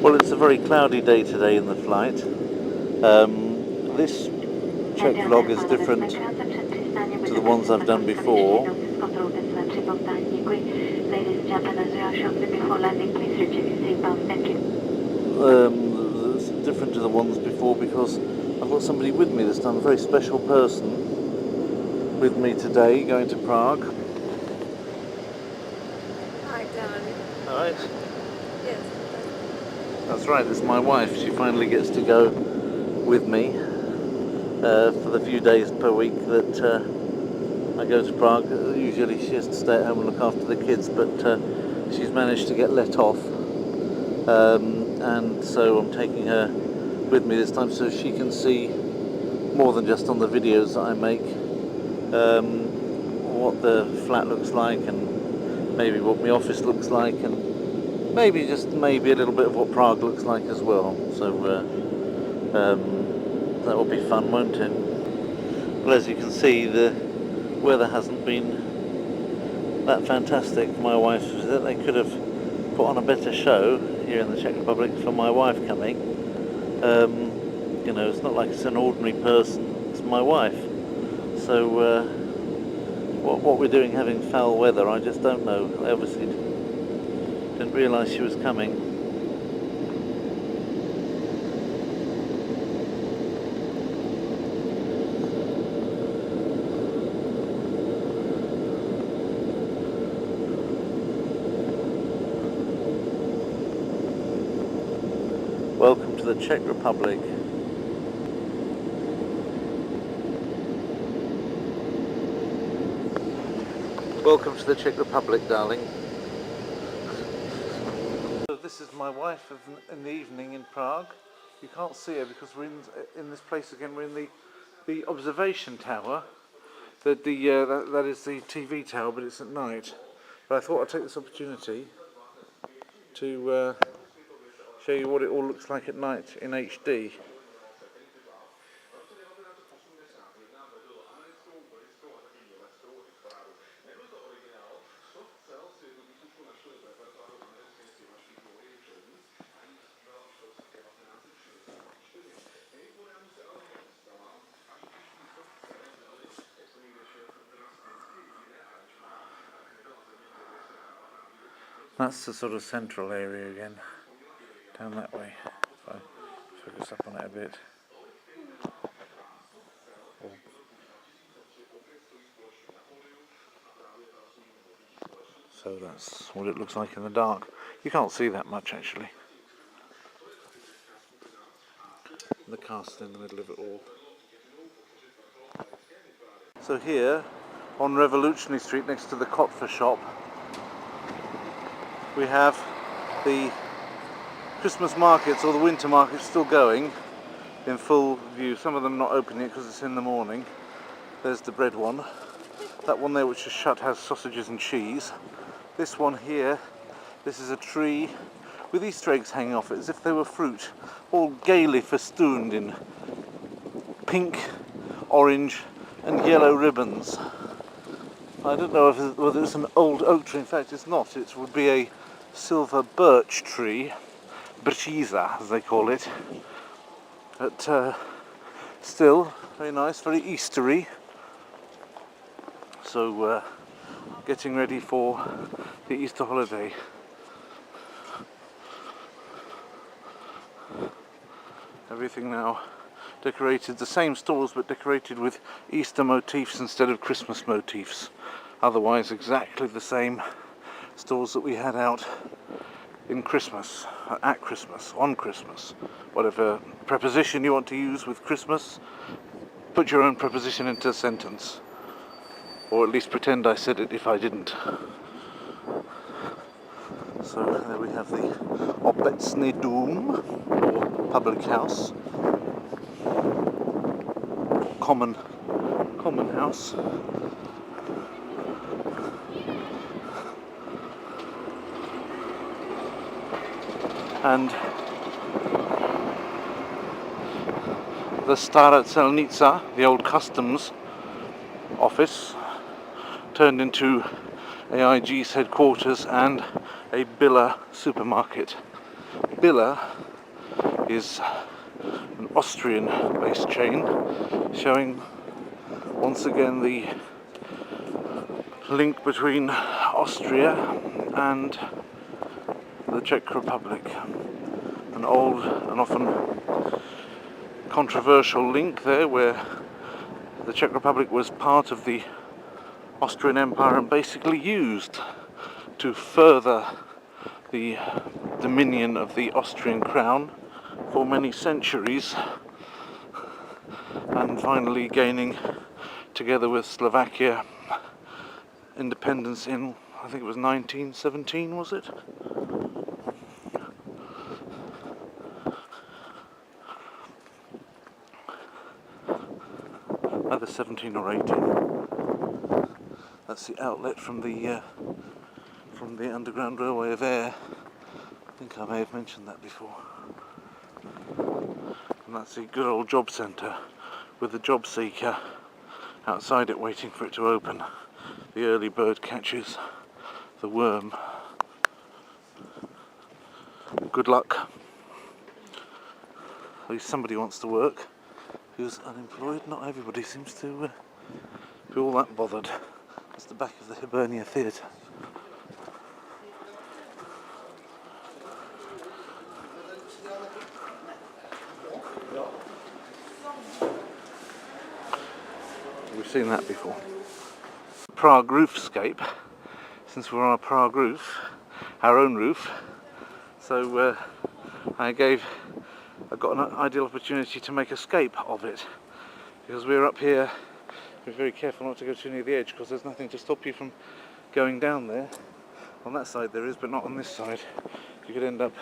Well, it's a very cloudy day today in the flight. This Czech vlog is different to the ones I've done before. It's different to the ones before because I've got somebody with me this time, a very special person with me today, going to Prague. Hi, darling. Alright. Yes. That's right, this is my wife. She finally gets to go with me for the few days per week that I go to Prague. Usually she has to stay at home and look after the kids, but she's managed to get let off. And so I'm taking her with me this time so she can see more than just on the videos that I make what the flat looks like and maybe what my office looks like and maybe a little bit of what Prague looks like as well. So that will be fun, won't it? Well, as you can see, the weather hasn't been that fantastic for my wife's visit. They could have put on a better show here in the Czech Republic for my wife coming. You know, it's not like it's an ordinary person, it's my wife. So what we're doing having foul weather, I just don't know. I obviously didn't realise she was coming. Welcome to the Czech Republic. Welcome to the Czech Republic, darling. So this is my wife in the evening in Prague. You can't see her because we're in this place again. We're in the observation tower. That is the TV tower, but it's at night. But I thought I'd take this opportunity to show you what it all looks like at night in HD. That's the sort of central area again, down that way. If I focus up on it a bit. So that's what it looks like in the dark. You can't see that much actually. The castle in the middle of it all. So here, on Revolutionary Street next to the Kotfa shop, we have the Christmas markets or the winter markets still going in full view. Some of them not open yet because it's in the morning. There's the bread one. That one there which is shut has sausages and cheese. This one here, this is a tree with Easter eggs hanging off it as if they were fruit, all gaily festooned in pink, orange and yellow ribbons. I don't know whether it's an old oak tree. In fact it's not. It would be a silver birch tree, brziza as they call it. But still very nice, very Eastery. So getting ready for the Easter holiday. Everything now decorated, the same stores but decorated with Easter motifs instead of Christmas motifs. Otherwise exactly the same stores that we had out in Christmas, at Christmas, on Christmas. Whatever preposition you want to use with Christmas, put your own preposition into a sentence. Or at least pretend I said it if I didn't. So there we have the Obecny Dom, or public house. Common house. And the Stara Celnica, the old customs office, turned into AIG's headquarters and a Billa supermarket Billa is an Austrian-based chain, showing once again the link between Austria and the Czech Republic. An old and often controversial link there, where the Czech Republic was part of the Austrian Empire and basically used to further the dominion of the Austrian crown for many centuries, and finally gaining, together with Slovakia, independence in, I think it was 1917, was it? Either 17 or 18. That's the outlet from the Underground Railway of Air. I think I may have mentioned that before. And that's the good old job centre with the job seeker outside it waiting for it to open. The early bird catches the worm. Good luck. At least somebody wants to work who's unemployed. Not everybody seems to be all that bothered. That's the back of the Hibernia Theatre. We've seen that before. Prague roofscape, since we're on a Prague roof, our own roof, so I got an ideal opportunity to make a scape of it, because we're up here. Be very careful not to go too near the edge, because there's nothing to stop you from going down there. On that side there is, but not on this side. You could end up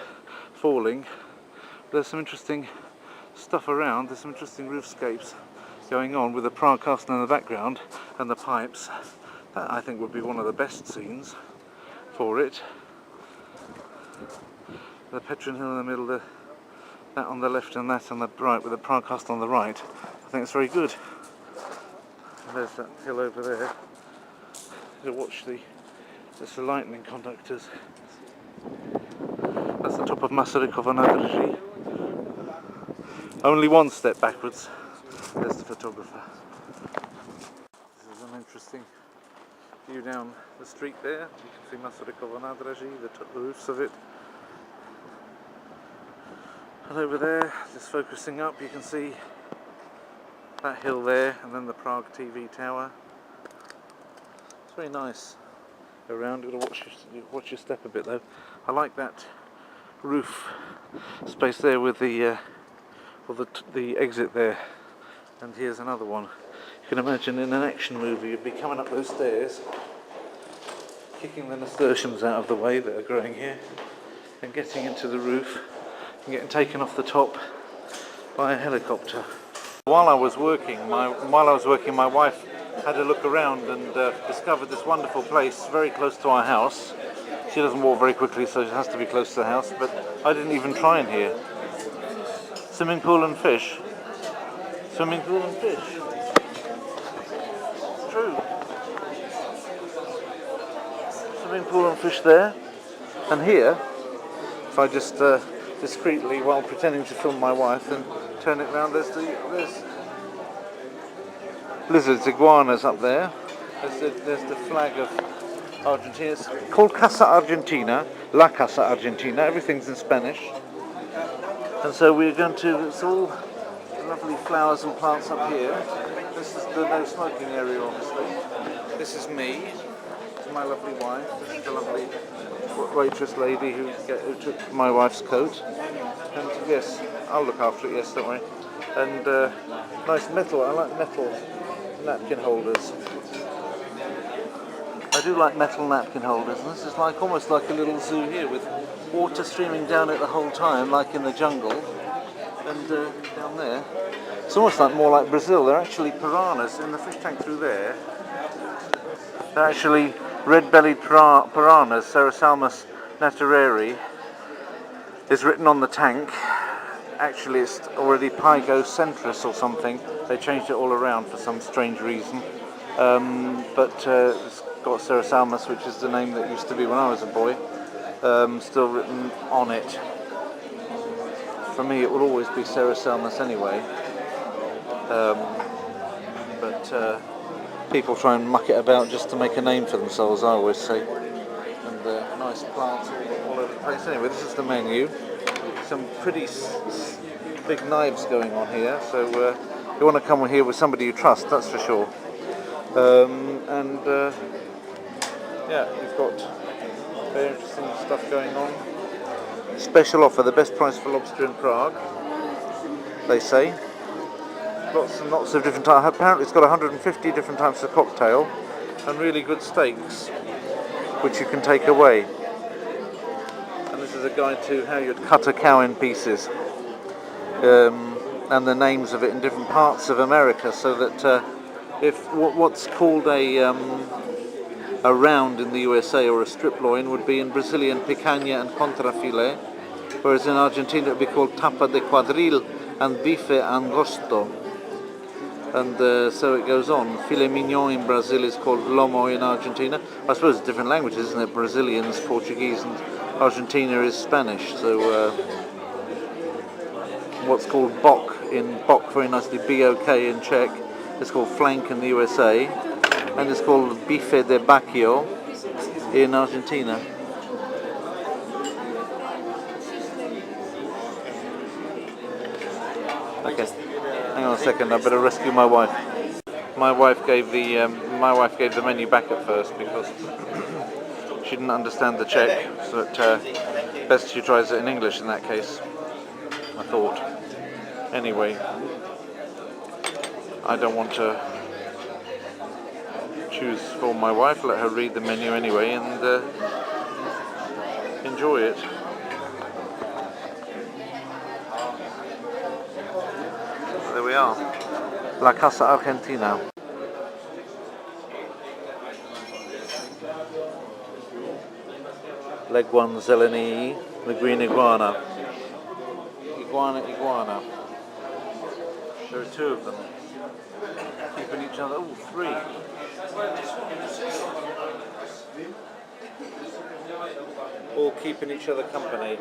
falling. There's some interesting stuff around. There's some interesting roofscapes going on with the Prague castle in the background and the pipes. That, I think, would be one of the best scenes for it. The Petrin Hill in the middle, that on the left and that on the right, with the Prague castle on the right. I think it's very good. There's that hill over there. To watch the lightning conductors. That's the top of Masarykova Nádrže. Only one step backwards. There's the photographer. This is an interesting view down the street there. You can see Masarykova Nádrže, the roofs of it. And over there, just focusing up, you can see that hill there, and then the Prague TV tower. It's very nice around. You've got to watch your step a bit though. I like that roof space there with the exit there. And here's another one. You can imagine in an action movie you'd be coming up those stairs, kicking the nasturtiums out of the way that are growing here, and getting into the roof and getting taken off the top by a helicopter. While I was working, my wife had a look around and discovered this wonderful place very close to our house. She doesn't walk very quickly, so it has to be close to the house, but I didn't even try in here. Swimming pool and fish. Swimming pool and fish. It's true. Swimming pool and fish there. And here, if I just discreetly, while pretending to film my wife, and turn it round, there's lizards, iguanas up there. There's the flag of Argentina. It's called Casa Argentina, La Casa Argentina. Everything's in Spanish. And so we're going to, it's all lovely flowers and plants up here. This is the no smoking area, obviously. This is me. This is my lovely wife. This is the lovely waitress lady who took my wife's coat. And yes, I'll look after it, yes, don't worry. And nice metal, I like metal napkin holders. I do like metal napkin holders, and this is like almost like a little zoo here with water streaming down it the whole time, like in the jungle. And down there, it's almost like more like Brazil. They're actually piranhas in the fish tank through there. They're actually red-bellied piranhas, Cerosalmus natureri, is written on the tank. Actually, it's already Pygocentris or something. They changed it all around for some strange reason. But it's got Cerosalmus, which is the name that used to be when I was a boy, still written on it. for me it will always be Ceresalmus anyway. But people try and muck it about just to make a name for themselves, I always say. And nice plants all over the place. Anyway, this is the menu. Some pretty big knives going on here, so you want to come here with somebody you trust, that's for sure. Yeah, you've got very interesting stuff going on. Special offer, the best price for lobster in Prague, they say. Lots and lots of different types. Apparently it's got 150 different types of cocktail and really good steaks, which you can take away. And this is a guide to how you'd cut a cow in pieces, and the names of it in different parts of America, so that if what's called a round in the USA or a strip loin would be in Brazilian picanha and contrafilé, whereas in Argentina it would be called tapa de quadril and bife angosto. And so it goes on. Filet mignon in Brazil is called lomo in Argentina. I suppose it's different languages, isn't it? Brazilian's Portuguese and Argentina is Spanish. So what's called bok, very nicely B-O-K in Czech, is called flank in the USA. And it's called bife de bacchio in Argentina. Okay, hang on a second. I better rescue my wife. My wife gave the menu back at first because she didn't understand the Czech, so best she tries it in English in that case, I thought. Anyway, I don't want to choose for my wife, let her read the menu anyway and enjoy it. There we are, La Casa Argentina. Leg one zeleny, the green iguana. Iguana. There are two of them. Keeping each other, three. All keeping each other company.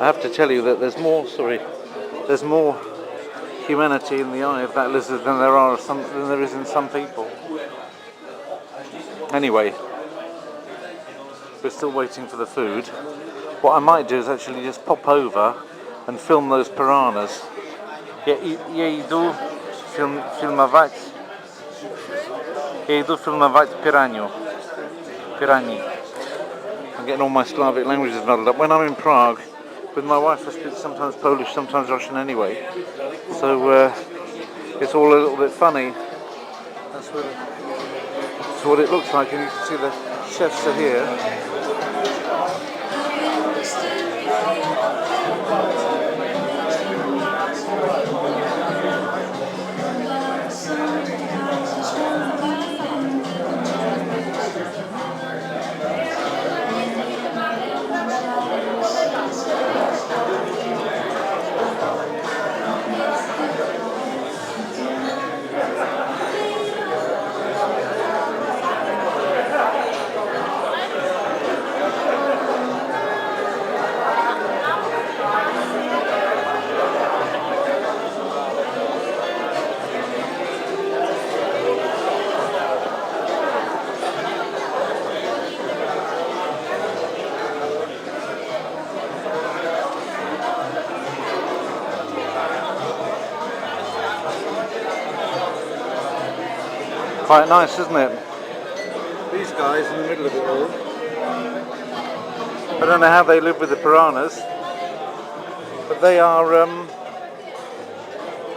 I have to tell you that there's more humanity in the eye of that lizard than there is in some people. Anyway, we're still waiting for the food. What I might do is actually just pop over and film those piranhas. Ja idu filmować pirani. I'm getting all my Slavic languages muddled up. When I'm in Prague with my wife, I speak sometimes Polish, sometimes Russian anyway. So it's all a little bit funny. That's what it looks like, and you can see the chefs are here. Quite nice, isn't it? These guys in the middle of it all. I don't know how they live with the piranhas, but they are,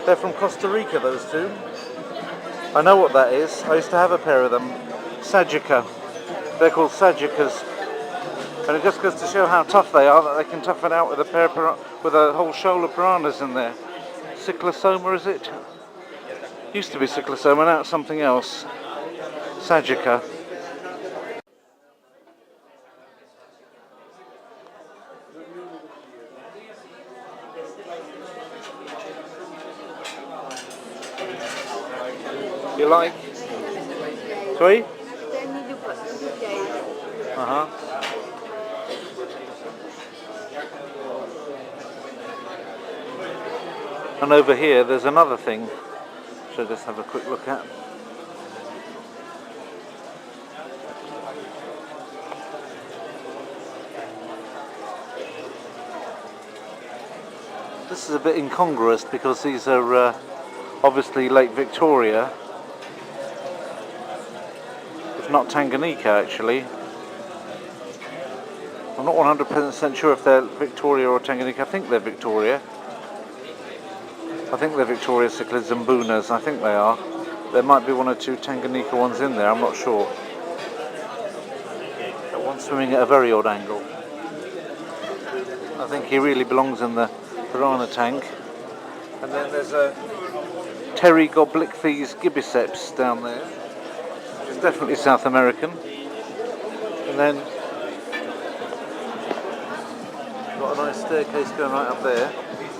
they're from Costa Rica, those two. I know what that is. I used to have a pair of them. Sagica. They're called Sagicas. And it just goes to show how tough they are, that they can tough it out with a whole shoal of piranhas in there. Cyclosoma, is it? Used to be cyclosoma, now it's something else. Sagica. You like? Sorry? Uh-huh. And over here there's another thing, which I'll just have a quick look at. This is a bit incongruous because these are obviously Lake Victoria, if not Tanganyika actually. I'm not 100% sure if they're Victoria or Tanganyika. I think they're Victoria. I think they're Victoria Cichlids and Boonas. I think they are. There might be one or two Tanganyika ones in there, I'm not sure. That one's swimming at a very odd angle. I think he really belongs in the piranha tank. And then there's a Terry Goblichthes gibiceps down there, which is definitely South American. And then got a nice staircase going right up there,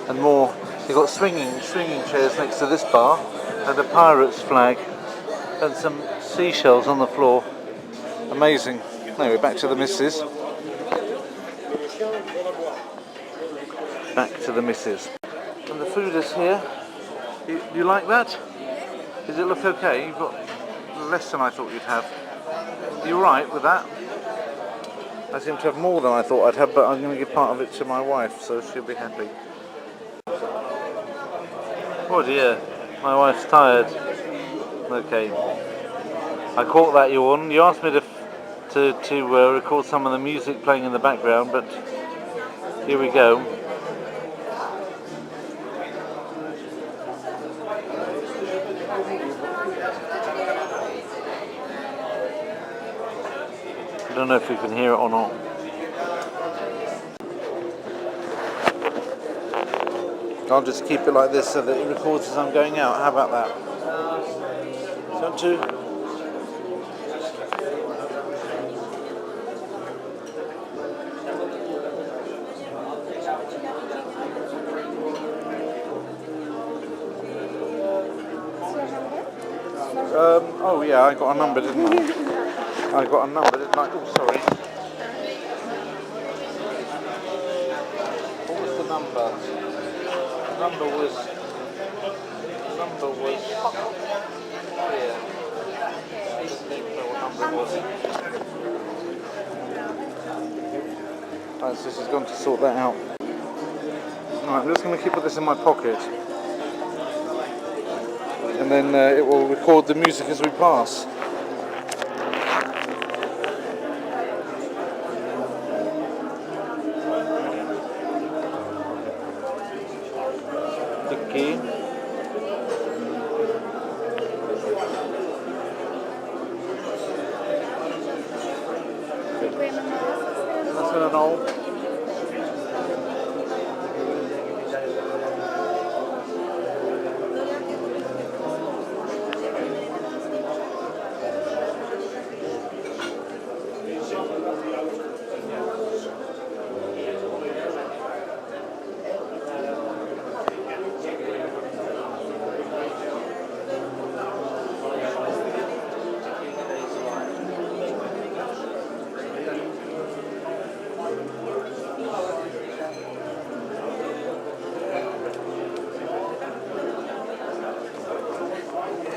and more. You've got swinging chairs next to this bar, and a pirate's flag, and some seashells on the floor. Amazing. Anyway, back to the missus. Back to the missus. And the food is here. You like that? Does it look okay? You've got less than I thought you'd have. You're right with that? I seem to have more than I thought I'd have, but I'm going to give part of it to my wife, so she'll be happy. Oh dear, my wife's tired. Okay. I caught that yawn. You asked me to record some of the music playing in the background, but here we go. I don't know if you can hear it or not. I'll just keep it like this so that it records as I'm going out. How about that? Don't you? Oh yeah, I got a number, didn't I? I got a number, didn't I? Oh, sorry. What was the number? The number was here. I didn't even know what number it was. Right, so she's gone to sort that out. Right, I'm just going to keep this in my pocket. And then it will record the music as we pass. Dicky. That's an old.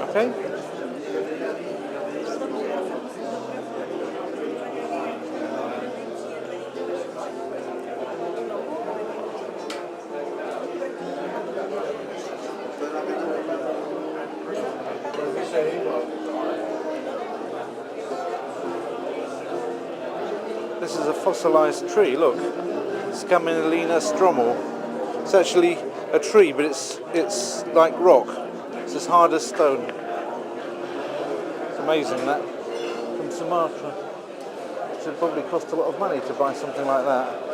Okay. This is a fossilized tree, look. Scaminolina stromal. It's actually a tree, but it's like rock. It's as hard as stone. It's amazing, that. From Sumatra. It would probably cost a lot of money to buy something like that.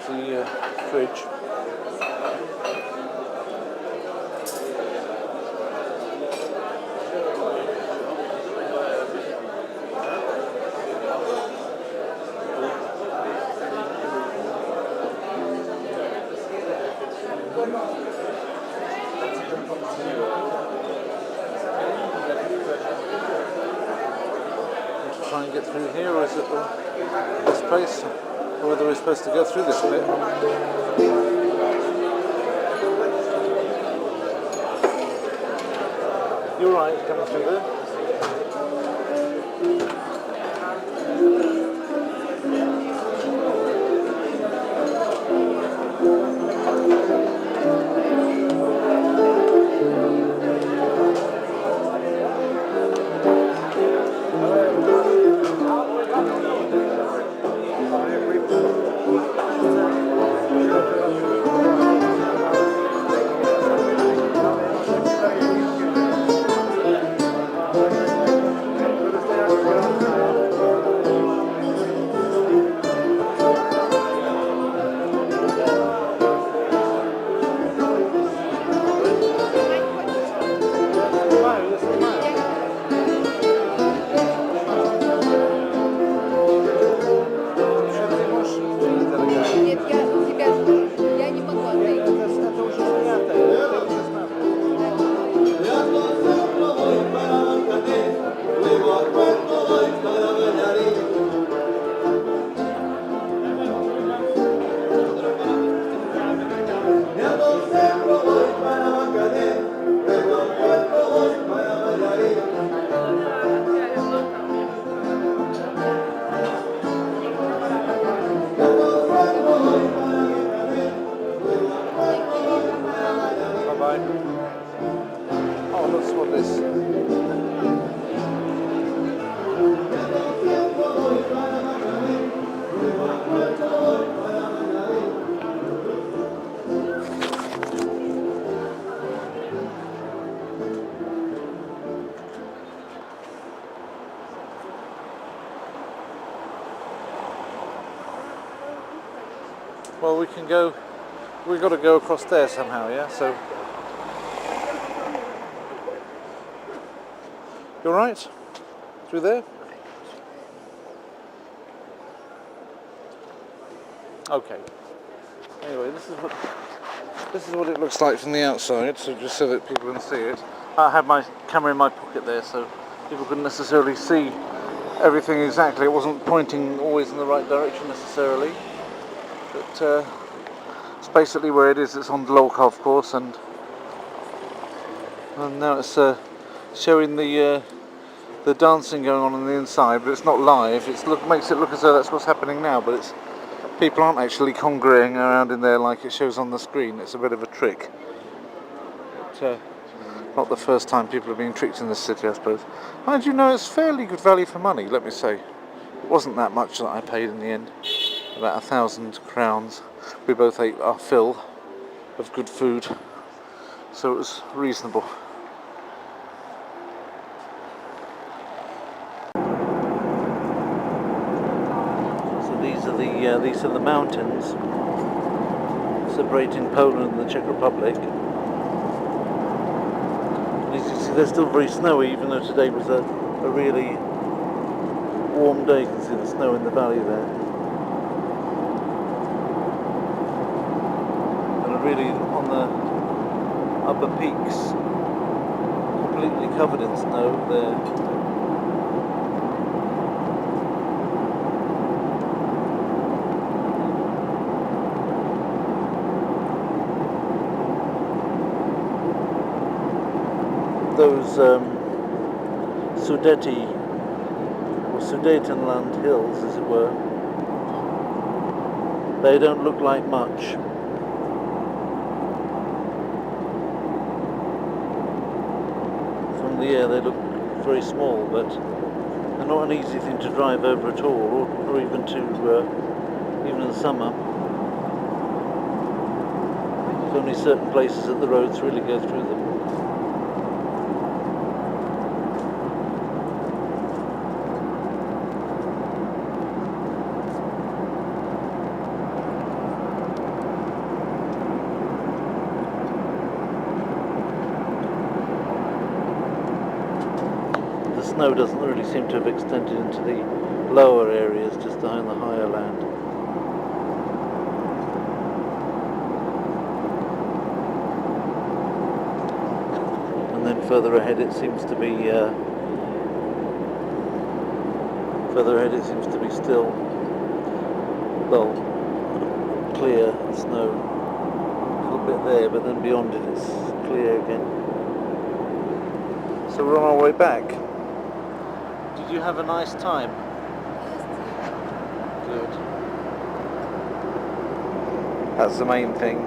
The fridge. through here, or is it this place? Or whether we're supposed to go through this bit. You're right, coming through there. Нет, тебя я не могу отойти. Bye-bye. Oh, that's what it is. Well, we can go. We've got to go across there somehow, yeah. So, you all right? Through there? Okay. Anyway, this is what it looks like from the outside. So just so that people can see it. I had my camera in my pocket there, so people couldn't necessarily see everything exactly. It wasn't pointing always in the right direction necessarily. But it's basically where it is. It's on the local golf course, and now it's showing the dancing going on the inside, but it's not live. Makes it look as though that's what's happening now, but it's people aren't actually congregating around in there like it shows on the screen. It's a bit of a trick. But, not the first time people are being tricked in this city, I suppose. And you know, it's fairly good value for money, let me say. It wasn't that much that I paid in the end. About 1,000 crowns. We both ate our fill of good food, so it was reasonable. So these are the mountains separating Poland and the Czech Republic. And as you see, they're still very snowy, even though today was a really warm day. You can see the snow in the valley there. Really on the upper peaks, completely covered in snow there. Those Sudeti or Sudetenland hills, as it were, they don't look like much. Yeah, they look very small, but they're not an easy thing to drive over at all, or even even in the summer. There's only certain places that the roads really go through them. The snow doesn't really seem to have extended into the lower areas, just behind the higher land. And then further ahead it seems to be Further ahead it seems to be still, well, clear snow. A little bit there, but then beyond it it's clear again. So we're on our way back. Did you have a nice time? Good. That's the main thing.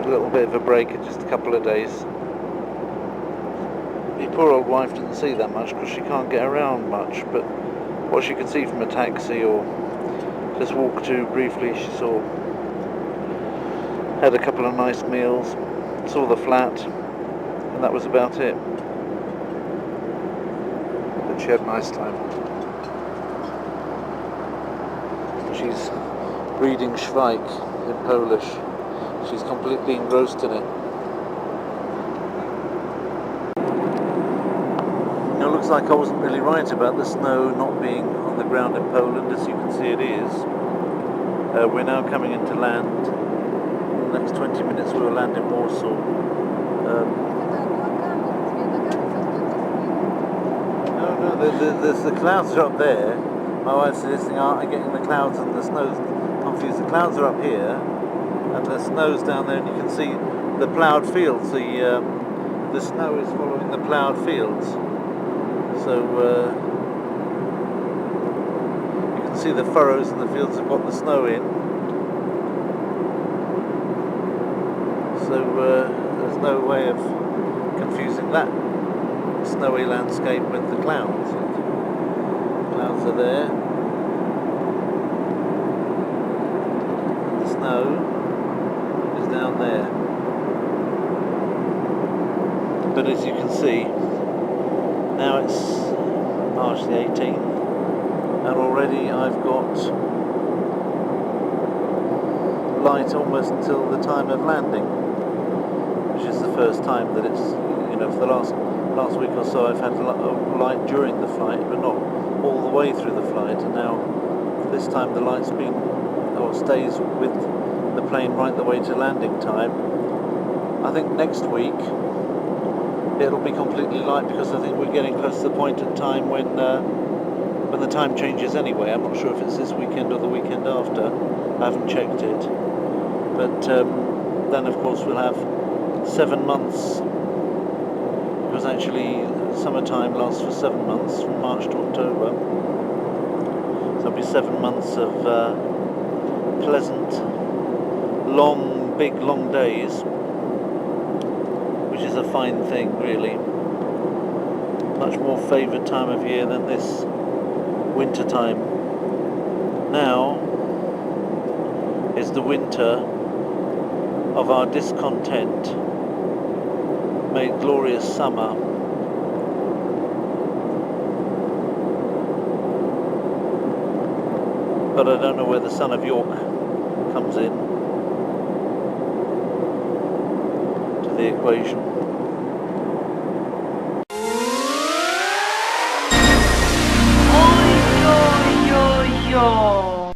A little bit of a break in just a couple of days. My poor old wife didn't see that much because she can't get around much, but what she could see from a taxi or just walk to briefly, she saw. Had a couple of nice meals, saw the flat, and that was about it. But she had a nice time. She's reading Schweik in Polish. She's completely engrossed in it. It looks like I wasn't really right about the snow not being on the ground in Poland. As you can see, it is. We're now coming into land. In the next 20 minutes we will land in Warsaw. The clouds are up there. My wife's suggesting, aren't I getting the clouds and the snow confused? The clouds are up here and the snow's down there, and you can see the ploughed fields. The snow is following the ploughed fields. So you can see the furrows in the fields have got the snow in. So there's no way of confusing that snowy landscape with the clouds. The clouds are there. The snow is down there. But as you can see, now it's March the 18th, and already I've got light almost until the time of landing, which is the first time that it's, for the last week or so I've had light during the flight, but not all the way through the flight, and now this time the light's been, or stays with the plane right the way to landing time. I think next week it'll be completely light, because I think we're getting close to the point in time when the time changes anyway. I'm not sure if it's this weekend or the weekend after. I haven't checked it. But then of course we'll have 7 months, because actually summertime lasts for 7 months, from March to October. So it'll be 7 months of pleasant, big long days, which is a fine thing, really. Much more favoured time of year than this winter time. Now is the winter of our discontent made glorious summer. But I don't know where the son of York comes in to the equation.